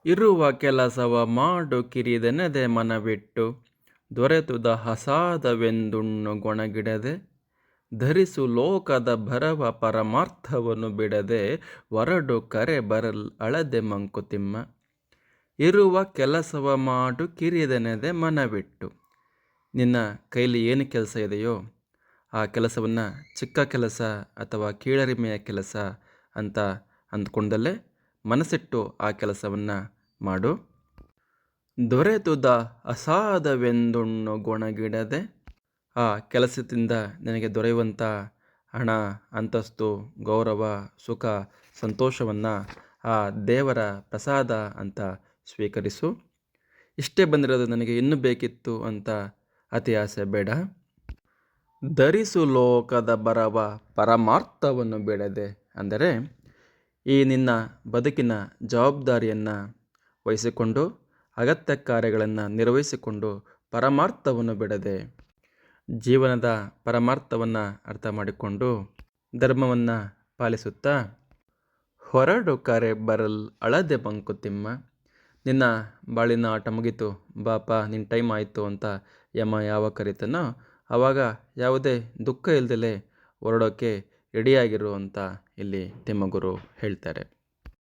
ಇರುವ ಕೆಲಸವ ಮಾಡು ಕಿರಿದೆನದೆ ಮನವಿಟ್ಟು, ದೊರೆತುದ ಹಸಾದವೆಂದುಣ್ಣು ಗೊಣಗಿಡದೆ, ಧರಿಸು ಲೋಕದ ಭರವ ಪರಮಾರ್ಥವನ್ನು ಬಿಡದೆ, ಹೊರಡು ಕರೆ ಬರಲ್ ಅಳದೆ ಮಂಕುತಿಮ್ಮ. ಇರುವ ಕೆಲಸವ ಮಾಡು ಕಿರಿದೆನದೆ ಮನವಿಟ್ಟು. ನಿನ್ನ ಕೈಲಿ ಏನು ಕೆಲಸ ಇದೆಯೋ ಆ ಕೆಲಸವನ್ನು ಚಿಕ್ಕ ಕೆಲಸ ಅಥವಾ ಕೀಳರಿಮೆಯ ಕೆಲಸ ಅಂತ ಅಂದ್ಕೊಂಡಲ್ಲೇ ಮನಸ್ಸಿಟ್ಟು ಆ ಕೆಲಸವನ್ನು ಮಾಡು. ದೊರೆತುದ ಅಸಾಧವೆಂದುಣ್ಣು ಗೊಣಗಿಡದೆ, ಆ ಕೆಲಸದಿಂದ ನಿನಗೆ ದೊರೆಯುವಂಥ ಹಣ, ಅಂತಸ್ತು, ಗೌರವ, ಸುಖ, ಸಂತೋಷವನ್ನು ಆ ದೇವರ ಪ್ರಸಾದ ಅಂತ ಸ್ವೀಕರಿಸು. ಇಷ್ಟೇ ಬಂದಿರೋದು, ನನಗೆ ಇನ್ನೂ ಬೇಕಿತ್ತು ಅಂತ ಅತಿ ಆಸೆ ಬೇಡ. ಧರಿಸು ಲೋಕದ ಬರವ ಪರಮಾರ್ಥವನ್ನು ಬಿಡದೆ, ಅಂದರೆ ಈ ನಿನ್ನ ಬದುಕಿನ ಜವಾಬ್ದಾರಿಯನ್ನು ವಹಿಸಿಕೊಂಡು ಅಗತ್ಯ ಕಾರ್ಯಗಳನ್ನು ನಿರ್ವಹಿಸಿಕೊಂಡು ಪರಮಾರ್ಥವನ್ನು ಬಿಡದೆ, ಜೀವನದ ಪರಮಾರ್ಥವನ್ನು ಅರ್ಥ ಮಾಡಿಕೊಂಡು ಧರ್ಮವನ್ನು ಪಾಲಿಸುತ್ತಾ ಹೊರಡು ಕರೆ ಬರಲ್ ಅಳದೆ ಮಂಕುತಿಮ್ಮ. ನಿನ್ನ ಬಾಳಿನ ಆಟ ಮುಗೀತು, ಬಾಪ ನಿನ್ನ ಟೈಮ್ ಆಯಿತು ಅಂತ ಯಮ ಯಾವಾಗ ಕರೀತಾನೋ ಆವಾಗ ಯಾವುದೇ ದುಃಖ ಇಲ್ದಲೇ ಹೊರಡೋಕ್ಕೆ ರೆಡಿಯಾಗಿರು ಅಂತ ಇಲ್ಲಿ ತಿಮ್ಮಗುರು ಹೇಳ್ತಾರೆ.